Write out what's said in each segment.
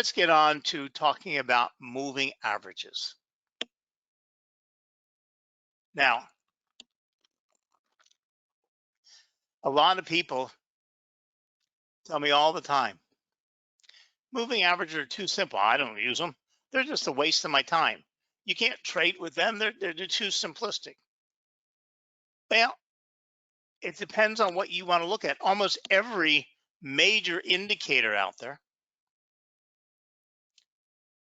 let's get on to talking about moving averages. Now, a lot of people tell me all the time, moving averages are too simple. I don't use them. They're just a waste of my time. You can't trade with them. They're too simplistic. Well, it depends on what you want to look at. Almost every major indicator out there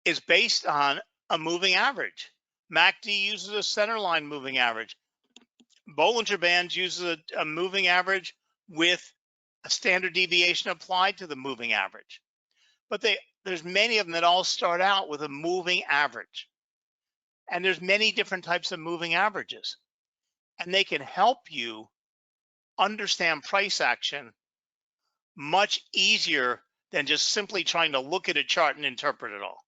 is based on a moving average. MACD uses a centerline moving average. Bollinger Bands uses a moving average with a standard deviation applied to the moving average. But there's many of them that all start out with a moving average. And there's many different types of moving averages. And they can help you understand price action much easier than just simply trying to look at a chart and interpret it all.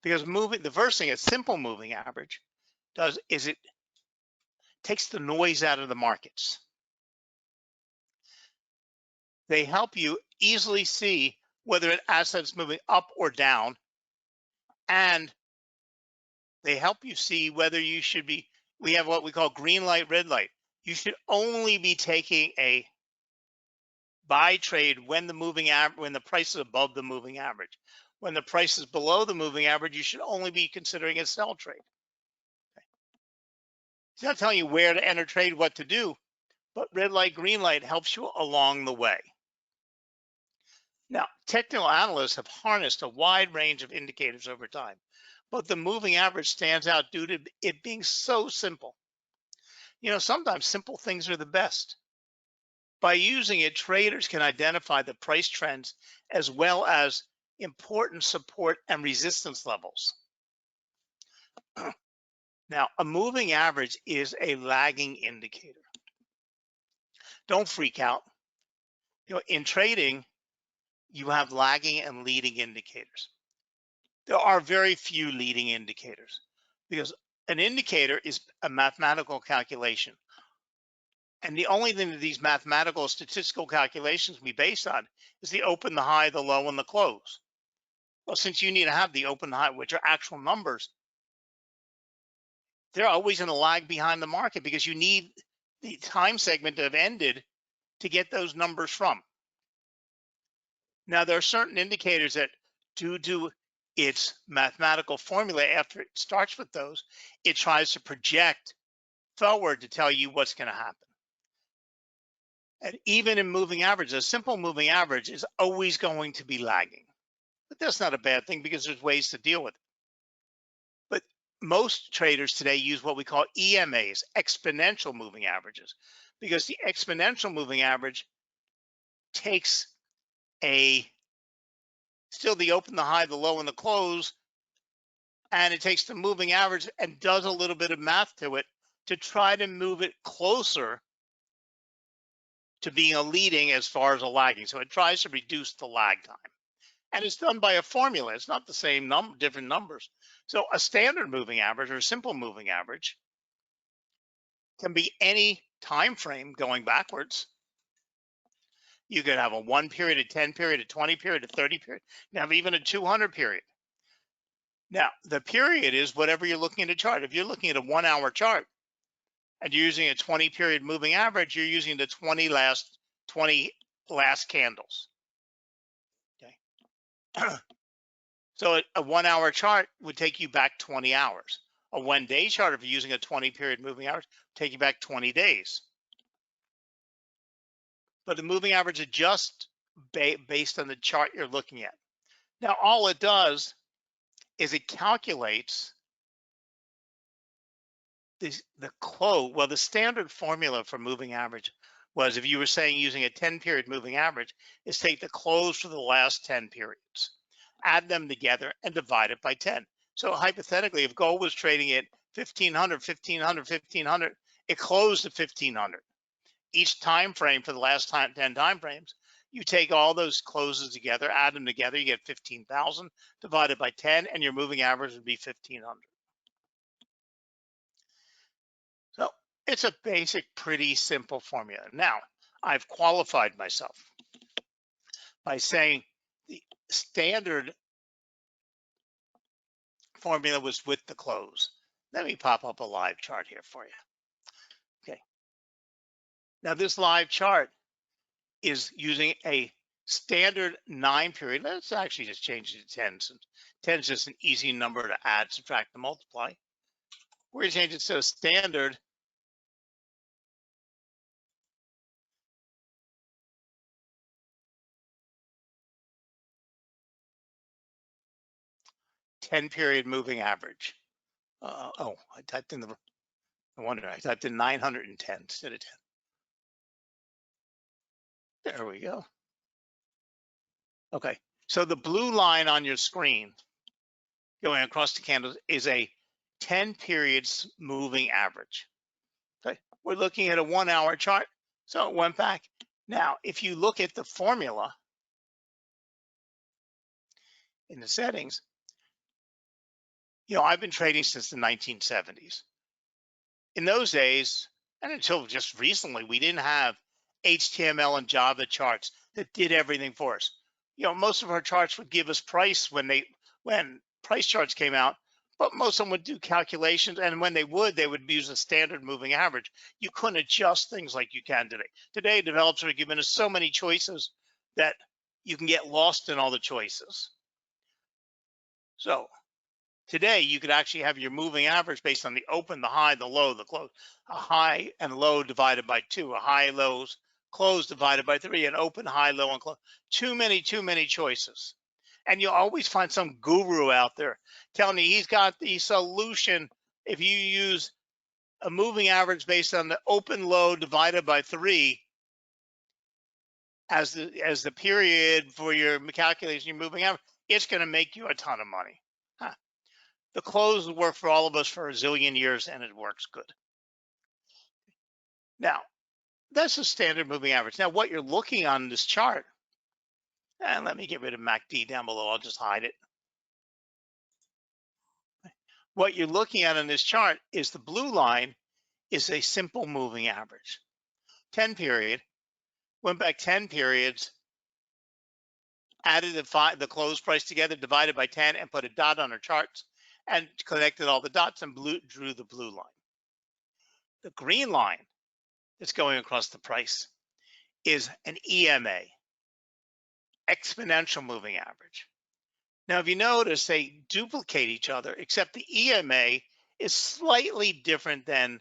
Because the first thing a simple moving average does is it takes the noise out of the markets. They help you easily see whether an asset is moving up or down, and they help you see whether you should be, we have what we call green light, red light. You should only be taking a buy trade when when the price is above the moving average. When the price is below the moving average, you should only be considering a sell trade. Okay. It's not telling you where to enter trade, what to do, but red light, green light helps you along the way. Now, technical analysts have harnessed a wide range of indicators over time, but the moving average stands out due to it being so simple. You know, sometimes simple things are the best. By using it, traders can identify the price trends as well as important support and resistance levels. Now, a moving average is a lagging indicator. Don't freak out. You know, in trading, you have lagging and leading indicators. There are very few leading indicators because an indicator is a mathematical calculation. And the only thing that these mathematical statistical calculations can be based on is the open, the high, the low, and the close. Well, since you need to have the open, the high, which are actual numbers, they're always going to lag behind the market because you need the time segment to have ended to get those numbers from. Now, there are certain indicators that due to its mathematical formula, after it starts with those, it tries to project forward to tell you what's going to happen. And even in moving averages, a simple moving average is always going to be lagging. But that's not a bad thing because there's ways to deal with it. But most traders today use what we call EMAs, exponential moving averages, because the exponential moving average takes still the open, the high, the low, and the close, and it takes the moving average and does a little bit of math to it to try to move it closer to being a leading as far as a lagging. So it tries to reduce the lag time. And it's done by a formula. It's not the same different numbers. So a standard moving average or a simple moving average can be any time frame going backwards. You could have a 1 period, a 10 period, a 20 period, a 30 period. You have even a 200 period. Now, the period is whatever you're looking at a chart. If you're looking at a 1 hour chart and you're using a 20 period moving average, you're using the 20 last candles. Okay. So a 1 hour chart would take you back 20 hours. A 1 day chart, if you're using a 20 period moving average, would take you back 20 days. But the moving average adjusts based on the chart you're looking at. Now, all it does is it calculates the close. Well, the standard formula for moving average was, if you were saying using a 10 period moving average, is take the close for the last 10 periods, add them together and divide it by 10. So hypothetically, if gold was trading at 1500, 1500, 1500, it closed at 1500. Each time frame for the last 10 time frames, you take all those closes together, add them together, you get 15,000 divided by 10, and your moving average would be 1500. So it's a basic, pretty simple formula. Now, I've qualified myself by saying the standard formula was with the close. Let me pop up a live chart here for you. Okay. Now this live chart is using a standard 9 period. Let's actually just change it to 10, since 10 is just an easy number to add, subtract, and multiply. We're going to change it to a standard 10 period moving average. Oh, I typed in no wonder I typed in 910 instead of 10. There we go. Okay, so the blue line on your screen going across the candles is a 10 periods moving average. Okay, we're looking at a 1 hour chart, so it went back. Now, if you look at the formula in the settings, I've been trading since the 1970s. In those days, and until just recently, we didn't have HTML and Java charts that did everything for us. Most of our charts would give us price when price charts came out, but most of them would do calculations, and when they would use a standard moving average. You couldn't adjust things like you can today. Today, developers are giving us so many choices that you can get lost in all the choices. So today, you could actually have your moving average based on the open, the high, the low, the close, a high and low divided by 2, a high, lows, close divided by 3, an open, high, low, and close. Too many choices. And you'll always find some guru out there telling you he's got the solution. If you use a moving average based on the open, low divided by 3 as the period for your calculation, your moving average, it's going to make you a ton of money. The close will work for all of us for a zillion years, and it works good. Now, that's a standard moving average. Now, what you're looking on this chart, and let me get rid of MACD down below. I'll just hide it. What you're looking at on this chart is the blue line is a simple moving average. 10 period, went back 10 periods, added the close price together, divided by 10, and put a dot on our charts, and connected all the dots and drew the blue line. The green line that's going across the price is an EMA, exponential moving average. Now, if you notice, they duplicate each other, except the EMA is slightly different than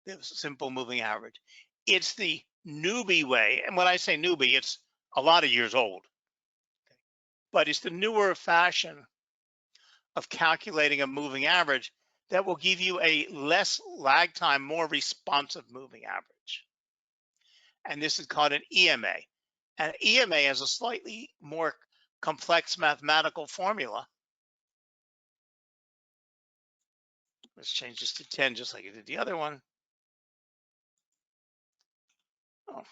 the simple moving average. It's the newbie way. And when I say newbie, it's a lot of years old. But it's the newer fashion of calculating a moving average that will give you a less lag time, more responsive moving average. And this is called an EMA. And EMA has a slightly more complex mathematical formula. Let's change this to 10, just like I did the other one. Oh.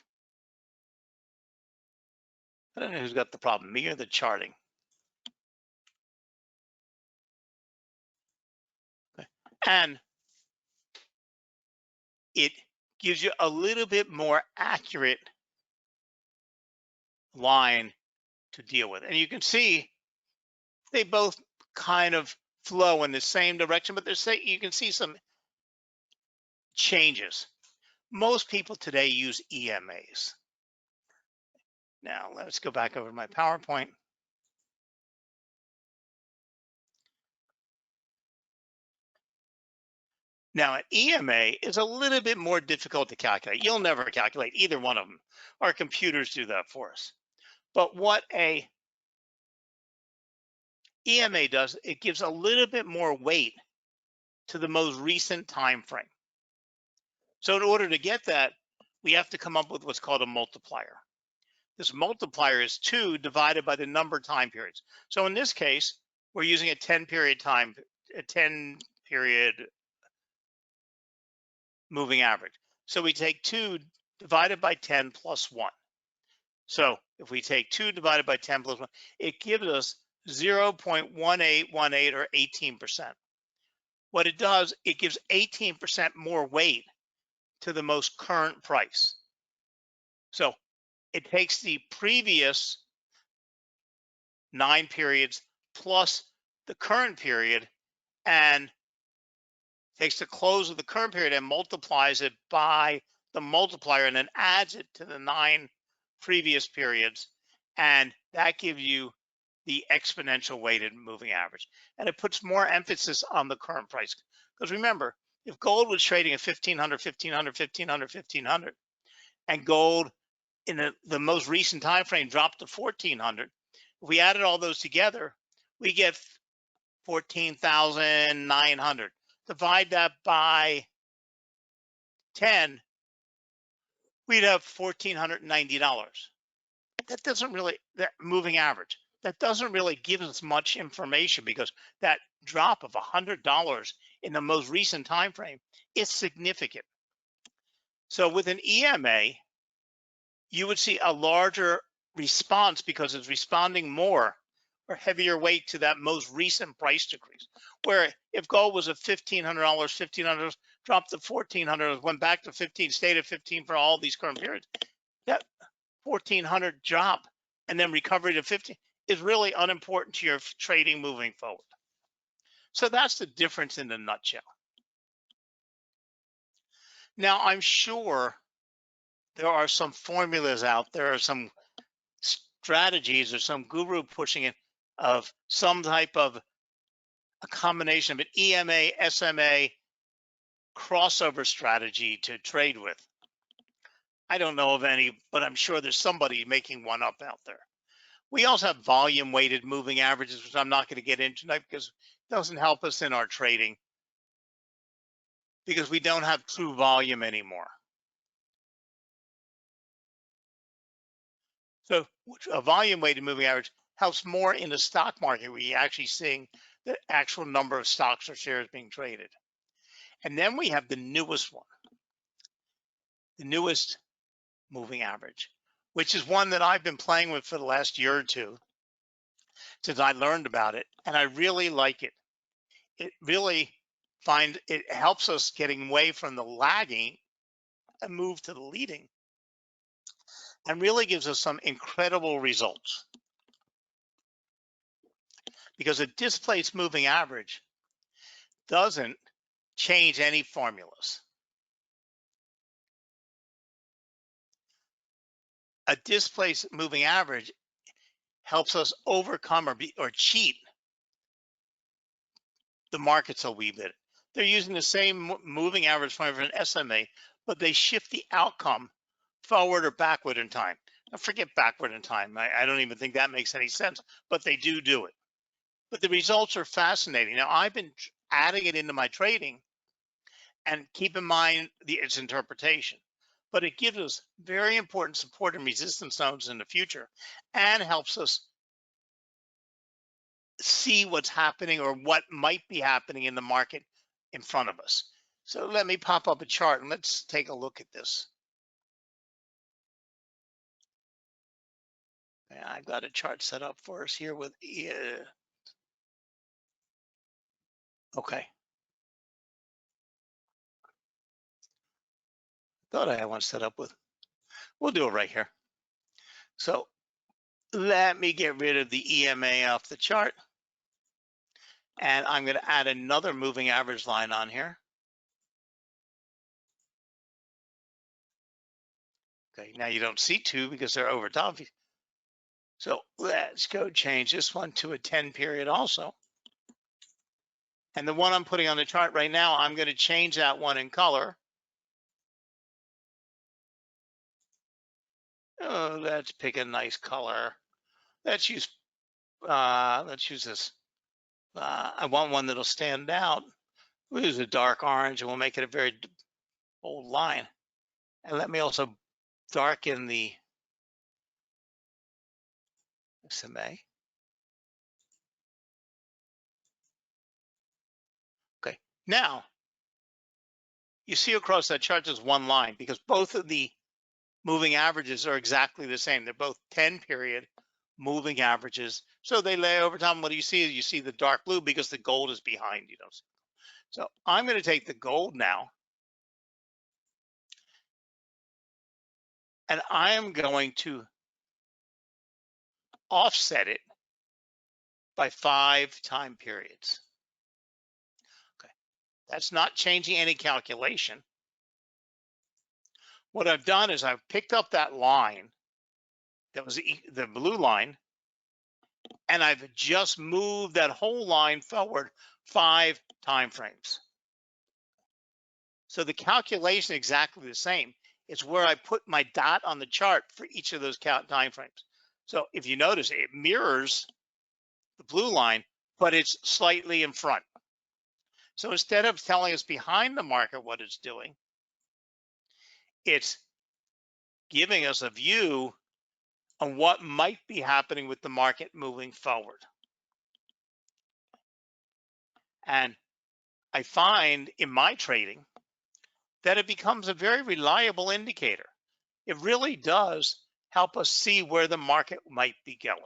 I don't know who's got the problem, me or the charting. Okay. And it gives you a little bit more accurate line to deal with. And you can see they both kind of flow in the same direction, but you can see some changes. Most people today use EMAs. Now let's go back over to my PowerPoint. Now, an EMA is a little bit more difficult to calculate. You'll never calculate either one of them. Our computers do that for us. But what a EMA does, it gives a little bit more weight to the most recent time frame. So in order to get that, we have to come up with what's called a multiplier. This multiplier is 2 divided by the number of time periods. So in this case, we're using a 10 period moving average. So we take 2 divided by 10 plus 1. So if we take 2 divided by 10 plus 1, it gives us 0.1818 or 18%. What it does, it gives 18% more weight to the most current price. So it takes the previous 9 periods plus the current period and takes the close of the current period and multiplies it by the multiplier and then adds it to the 9 previous periods. And that gives you the exponential weighted moving average. And it puts more emphasis on the current price. Because remember, if gold was trading at 1500, 1500, 1500, 1500, and gold in the most recent time frame dropped to 1400, if we added all those together, we get 14,900. Divide that by 10, we'd have $1,490. That doesn't really, that moving average, that doesn't really give us much information, because that drop of $100 in the most recent time frame is significant. So with an EMA, you would see a larger response because it's responding more or heavier weight to that most recent price decrease. Where if gold was at $1,500, $1,500, dropped to $1,400, went back to 15, stayed at 15 for all these current periods, that 1,400 drop and then recovery to 15 is really unimportant to your trading moving forward. So that's the difference in the nutshell. Now, I'm sure there are some formulas out there, or some strategies, or some guru pushing it of some type of a combination of an EMA, SMA crossover strategy to trade with. I don't know of any, but I'm sure there's somebody making one up out there. We also have volume weighted moving averages, which I'm not going to get into tonight because it doesn't help us in our trading, because we don't have true volume anymore. So a volume weighted moving average helps more in the stock market, where you're actually seeing the actual number of stocks or shares being traded. And then we have the newest one, the newest moving average, which is one that I've been playing with for the last year or two since I learned about it. And I really like it. It really it helps us getting away from the lagging and move to the leading, and really gives us some incredible results. Because a displaced moving average doesn't change any formulas. A displaced moving average helps us overcome or cheat the markets a wee bit. They're using the same moving average formula for an SMA, but they shift the outcome forward or backward in time. Now forget backward in time. I don't even think that makes any sense, but they do it. But the results are fascinating. Now, I've been adding it into my trading, and keep in mind its interpretation, but it gives us very important support and resistance zones in the future, and helps us see what's happening or what might be happening in the market in front of us. So let me pop up a chart and let's take a look at this. I've got a chart set up for us here with okay. Thought I had one set up with. We'll do it right here. So let me get rid of the EMA off the chart, and I'm going to add another moving average line on here. Okay, now you don't see two because they're over top. So let's go change this one to a 10 period also. And the one I'm putting on the chart right now, I'm going to change that one in color. Oh, let's pick a nice color. Let's use this. I want one that'll stand out. We'll use a dark orange, and we'll make it a very bold line. And let me also darken the SMA. Okay, now you see across that chart there's one line, because both of the moving averages are exactly the same. They're both 10 period moving averages. So they lay over time. What do you see? You see the dark blue because the gold is behind you. So I'm going to take the gold now, and I am going to offset it by 5 time periods. That's not changing any calculation. What I've done is I've picked up that line that was the blue line, and I've just moved that whole line forward 5 time frames. So the calculation is exactly the same. It's where I put my dot on the chart for each of those time frames. So if you notice, it mirrors the blue line, but it's slightly in front. So instead of telling us behind the market what it's doing, it's giving us a view on what might be happening with the market moving forward. And I find in my trading that it becomes a very reliable indicator. It really does help us see where the market might be going.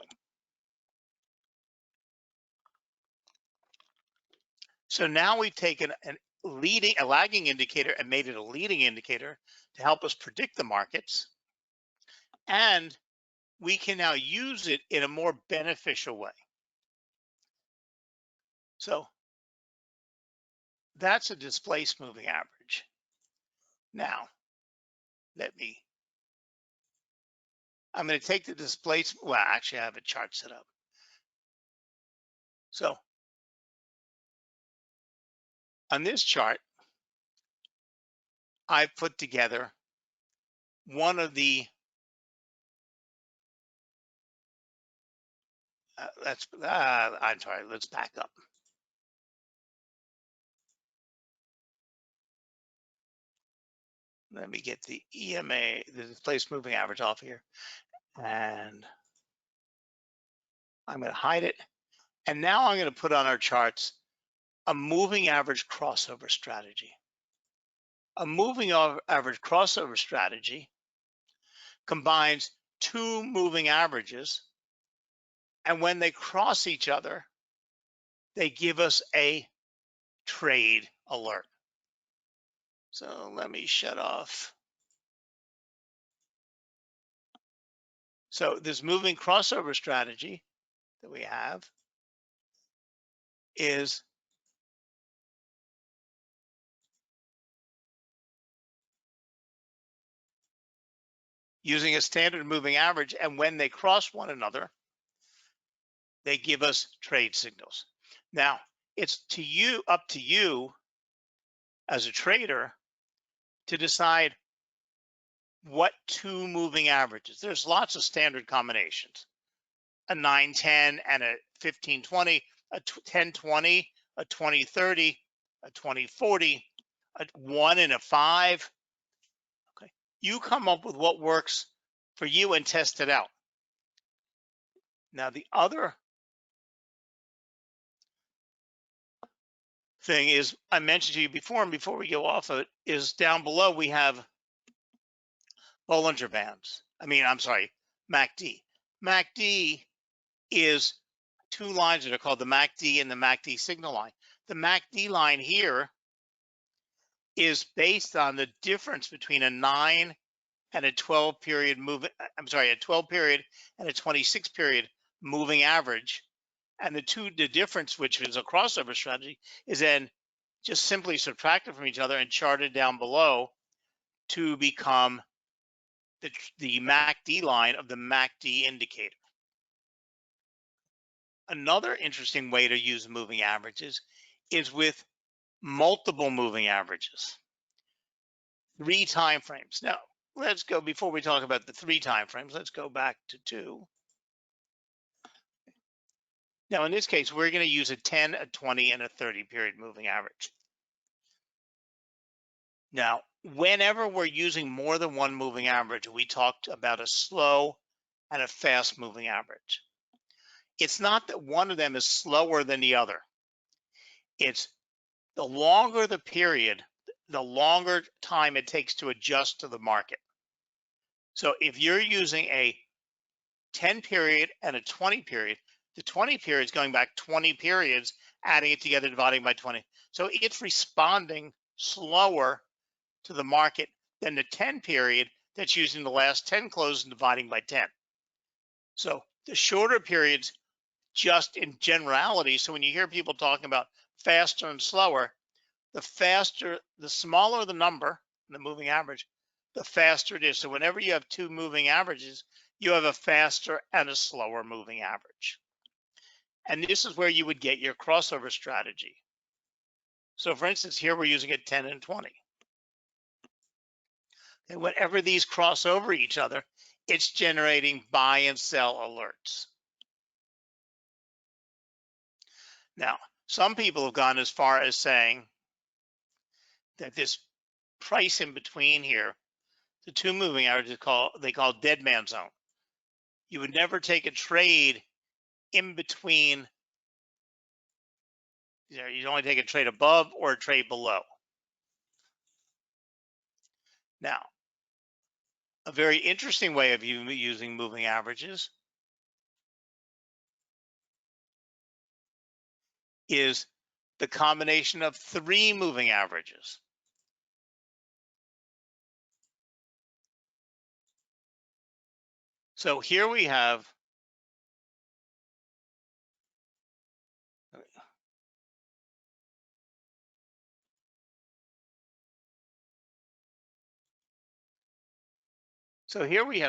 So now we've taken a lagging indicator and made it a leading indicator to help us predict the markets. And we can now use it in a more beneficial way. So that's a displaced moving average. Now, I'm going to take the displaced, well, actually I have a chart set up. So on this chart, I've put together one of the, I'm sorry, let's back up. Let me get the EMA, the displaced moving average off here. And I'm going to hide it. And now I'm going to put on our charts a moving average crossover strategy. A moving average crossover strategy combines 2 moving averages, and when they cross each other, they give us a trade alert. So let me shut off. So this moving crossover strategy that we have is using a standard moving average, and when they cross one another, they give us trade signals. Now, it's up to you as a trader to decide what 2 moving averages. There's lots of standard combinations. A 9-10 and a 15-20, a 10-20, a 20-30, a 20-40, a 1 and a 5. Okay. You come up with what works for you and test it out. Now, the other thing is, I mentioned to you before, and before we go off of it, is down below we have Bollinger Bands. I'm sorry, MACD. MACD is 2 lines that are called the MACD and the MACD signal line. The MACD line here is based on the difference between a 9 and a 12 period a 12 period and a 26 period moving average. And the difference, which is a crossover strategy, is then just simply subtracted from each other and charted down below to become the MACD line of the MACD indicator. Another interesting way to use moving averages is with multiple moving averages. 3 time frames. Now, let's go, before we talk about the 3 time frames, let's go back to 2. Now, in this case, we're going to use a 10, a 20, and a 30 period moving average. Now, whenever we're using more than one moving average, we talked about a slow and a fast moving average. It's not that one of them is slower than the other. It's the longer the period, the longer time it takes to adjust to the market. So if you're using a 10 period and a 20 period, the 20 period is going back 20 periods, adding it together, dividing by 20. So it's responding slower to the market than the 10 period that's using the last 10 closes and dividing by 10. So the shorter periods, just in generality, so when you hear people talking about faster and slower, the smaller the number, the moving average, the faster it is. So whenever you have two moving averages, you have a faster and a slower moving average. And this is where you would get your crossover strategy. So for instance, here we're using it 10 and 20. And whenever these cross over each other, it's generating buy and sell alerts. Now, some people have gone as far as saying that this price in between here, the two moving averages, they call dead man zone. You would never take a trade in between. You'd only take a trade above or a trade below. Now, a very interesting way of using moving averages is the combination of three moving averages. So here we have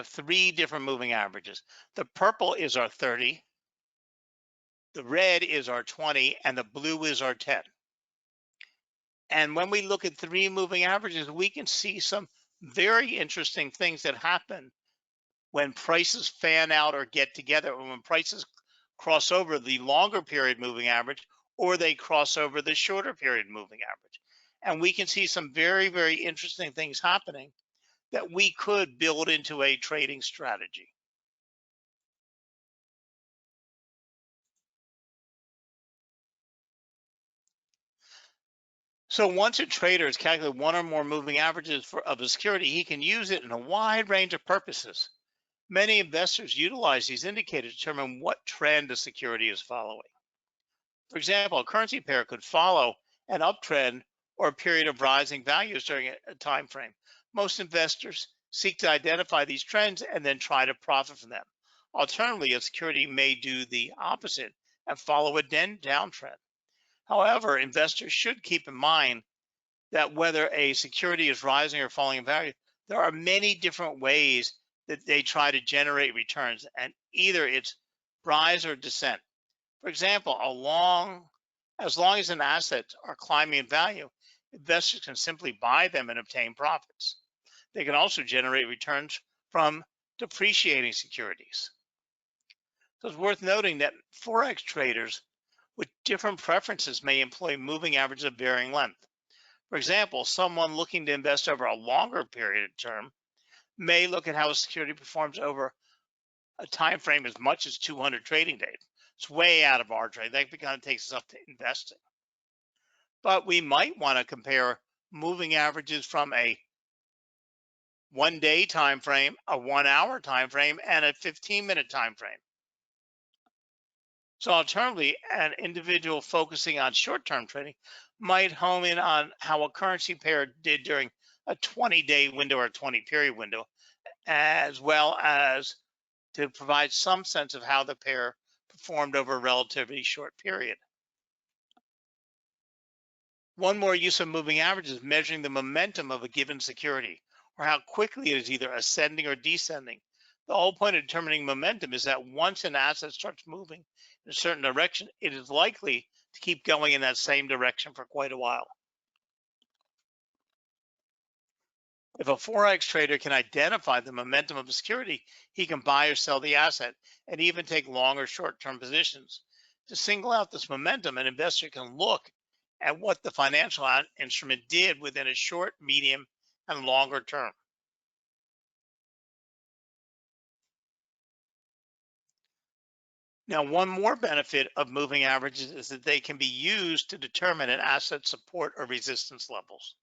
three different moving averages. The purple is our 30, the red is our 20, and the blue is our 10. And when we look at three moving averages, we can see some very interesting things that happen when prices fan out or get together, or when prices cross over the longer period moving average, or they cross over the shorter period moving average. And we can see some very, very interesting things happening that we could build into a trading strategy. So once a trader has calculated one or more moving averages of a security, he can use it in a wide range of purposes. Many investors utilize these indicators to determine what trend a security is following. For example, a currency pair could follow an uptrend or a period of rising values during a time frame. Most investors seek to identify these trends and then try to profit from them. Alternatively, a security may do the opposite and follow a downtrend. However, investors should keep in mind that whether a security is rising or falling in value, there are many different ways that they try to generate returns, and either it's rise or descent. For example, as long as an assets are climbing in value, investors can simply buy them and obtain profits. They can also generate returns from depreciating securities. So it's worth noting that Forex traders with different preferences may employ moving averages of varying length. For example, someone looking to invest over a longer period of term may look at how a security performs over a time frame as much as 200 trading days. It's way out of our trade. That kind of takes us up to investing. But we might want to compare moving averages from a 1 day time frame, a 1 hour time frame, and a 15-minute time frame. So alternatively, an individual focusing on short-term trading might home in on how a currency pair did during a 20-day window or 20-period window, as well as to provide some sense of how the pair performed over a relatively short period. One more use of moving averages is measuring the momentum of a given security, or how quickly it is either ascending or descending. The whole point of determining momentum is that once an asset starts moving in a certain direction, it is likely to keep going in that same direction for quite a while. If a Forex trader can identify the momentum of a security, he can buy or sell the asset and even take longer short-term positions. To single out this momentum, an investor can look at what the financial instrument did within a short, medium, and longer term. Now, one more benefit of moving averages is that they can be used to determine an asset's support or resistance levels.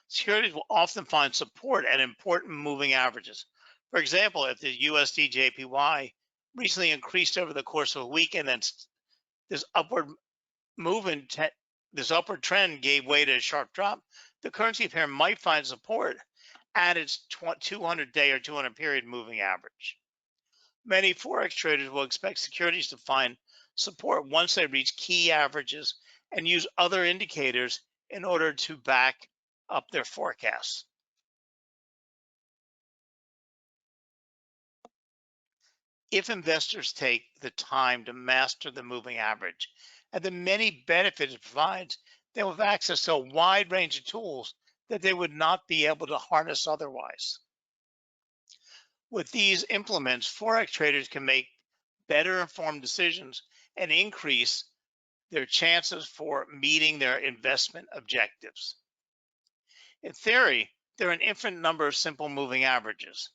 Securities will often find support at important moving averages. For example, if the USD JPY recently increased over the course of a week and then this upward this upward trend gave way to a sharp drop, the currency pair might find support at its 200-day or 200-period moving average. Many Forex traders will expect securities to find support once they reach key averages and use other indicators in order to back up their forecasts. If investors take the time to master the moving average and the many benefits it provides, they will have access to a wide range of tools that they would not be able to harness otherwise. With these implements, Forex traders can make better informed decisions and increase their chances for meeting their investment objectives. In theory, there are an infinite number of simple moving averages.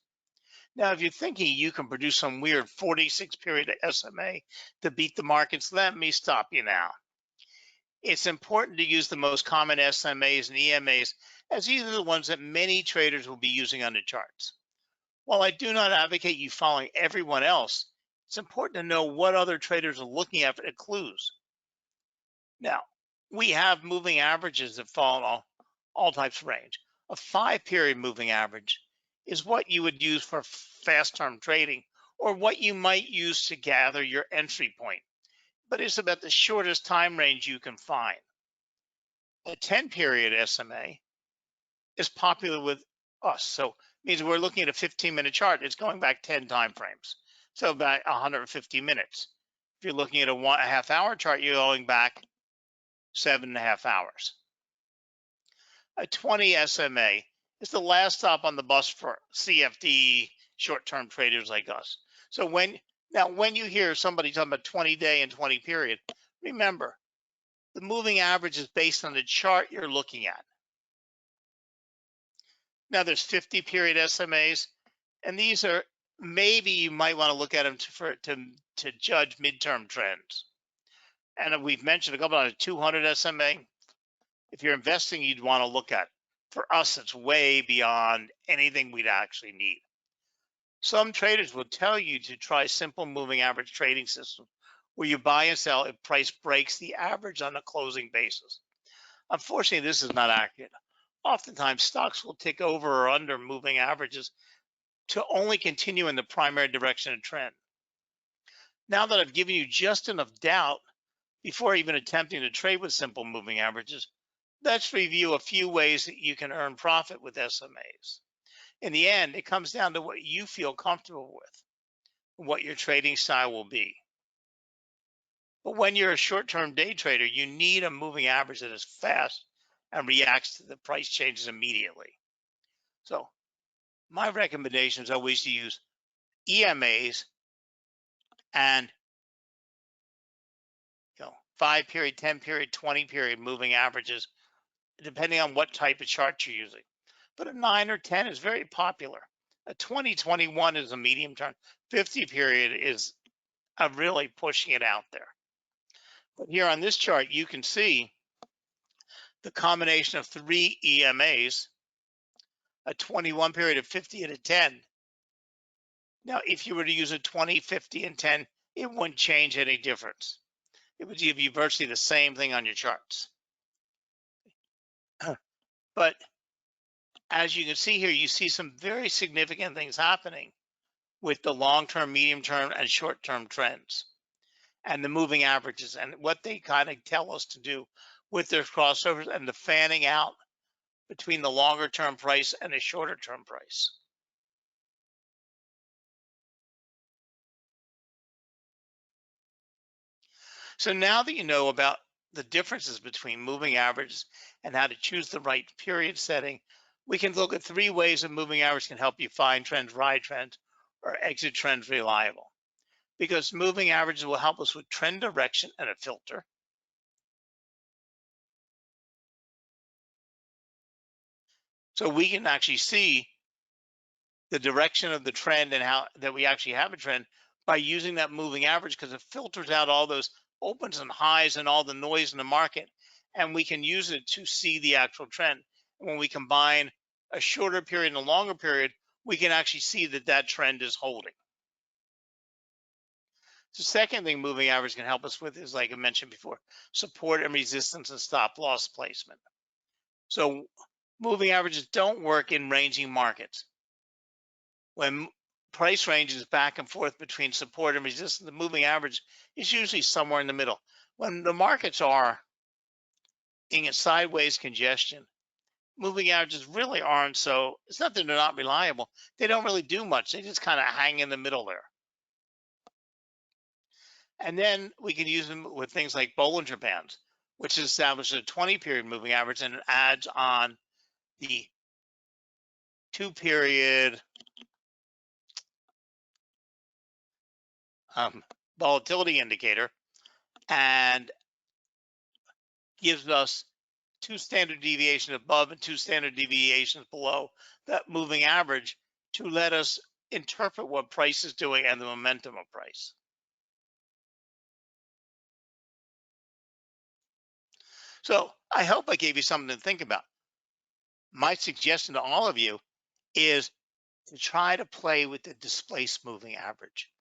Now, if you're thinking you can produce some weird 46 period SMA to beat the markets, let me stop you now. It's important to use the most common SMAs and EMAs, as these are the ones that many traders will be using on the charts. While I do not advocate you following everyone else, it's important to know what other traders are looking at for clues. Now, we have moving averages that fall in all types of range. A 5-period moving average is what you would use for fast term trading, or what you might use to gather your entry point, but it's about the shortest time range you can find. A 10-period SMA is popular with us, so it means we're looking at a 15-minute chart. It's going back 10 time frames, so about 150 minutes. If you're looking at a 1.5 hour chart, you're going back 7.5 hours. A 20 SMA is the last stop on the bus for CFD short-term traders like us. So when you hear somebody talking about 20-day and 20 period, remember the moving average is based on the chart you're looking at. Now there's 50-period SMAs, and these are maybe you might want to look at them to judge midterm trends. And we've mentioned a couple of 200 SMA. If you're investing, you'd want to look at. For us, it's way beyond anything we'd actually need. Some traders will tell you to try simple moving average trading system where you buy and sell if price breaks the average on a closing basis. Unfortunately, this is not accurate. Oftentimes, stocks will tick over or under moving averages to only continue in the primary direction of trend. Now that I've given you just enough doubt before even attempting to trade with simple moving averages, let's review a few ways that you can earn profit with SMAs. In the end, it comes down to what you feel comfortable with, what your trading style will be. But when you're a short-term day trader, you need a moving average that is fast and reacts to the price changes immediately. So my recommendation is always to use EMAs and 5-period, 10-period, 20-period moving averages, depending on what type of chart you're using. But a 9 or 10 is very popular. A 20-21 is a medium term. 50-period is really pushing it out there. But here on this chart, you can see the combination of 3 EMAs, a 21 period of 50 and a 10. Now, if you were to use a 20, 50, and 10, it wouldn't change any difference. It would give you virtually the same thing on your charts. But as you can see here, you see some very significant things happening with the long-term, medium-term, and short-term trends and the moving averages and what they kind of tell us to do with their crossovers and the fanning out between the longer-term price and a shorter-term price. So now that you know about the differences between moving averages and how to choose the right period setting, we can look at 3 ways a moving average can help you find trends, ride trends, or exit trends reliable. Because moving averages will help us with trend direction and a filter. So we can actually see the direction of the trend and how that we actually have a trend by using that moving average, because it filters out all those opens and highs and all the noise in the market, and we can use it to see the actual trend. And when we combine a shorter period and a longer period, we can actually see that that trend is holding. The second thing moving average can help us with is, like I mentioned before, support and resistance and stop loss placement. So moving averages don't work in ranging markets. When price ranges back and forth between support and resistance, the moving average is usually somewhere in the middle. When the markets are in a sideways congestion. Moving averages really aren't so, it's not that they're not reliable. They don't really do much. They just kind of hang in the middle there. And then we can use them with things like Bollinger Bands, which establishes a 20-period moving average and it adds on the 2-period volatility indicator and gives us 2 standard deviations above and 2 standard deviations below that moving average to let us interpret what price is doing and the momentum of price. So I hope I gave you something to think about. My suggestion to all of you is to try to play with the displaced moving average.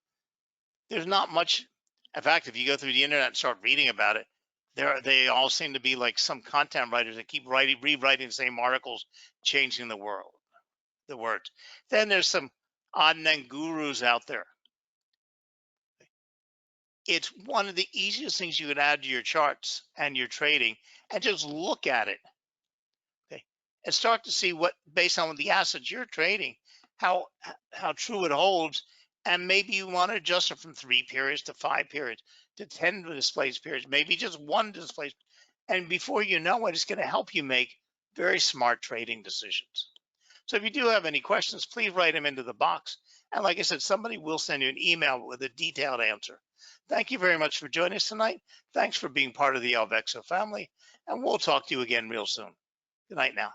There's not much. In fact, if you go through the internet and start reading about it, they all seem to be like some content writers that keep rewriting the same articles, changing the words. Then there's some odd and end gurus out there. It's one of the easiest things you can add to your charts and your trading, and just look at it. Okay, and start to see what, based on the assets you're trading, how true it holds, and maybe you want to adjust it from 3 periods to 5 periods to 10 displaced periods, maybe just 1 displaced, and before you know it, it's going to help you make very smart trading decisions. So if you do have any questions, please write them into the box, and like I said, somebody will send you an email with a detailed answer. Thank you very much for joining us tonight. Thanks for being part of the Alvexo family, and we'll talk to you again real soon. Good night now.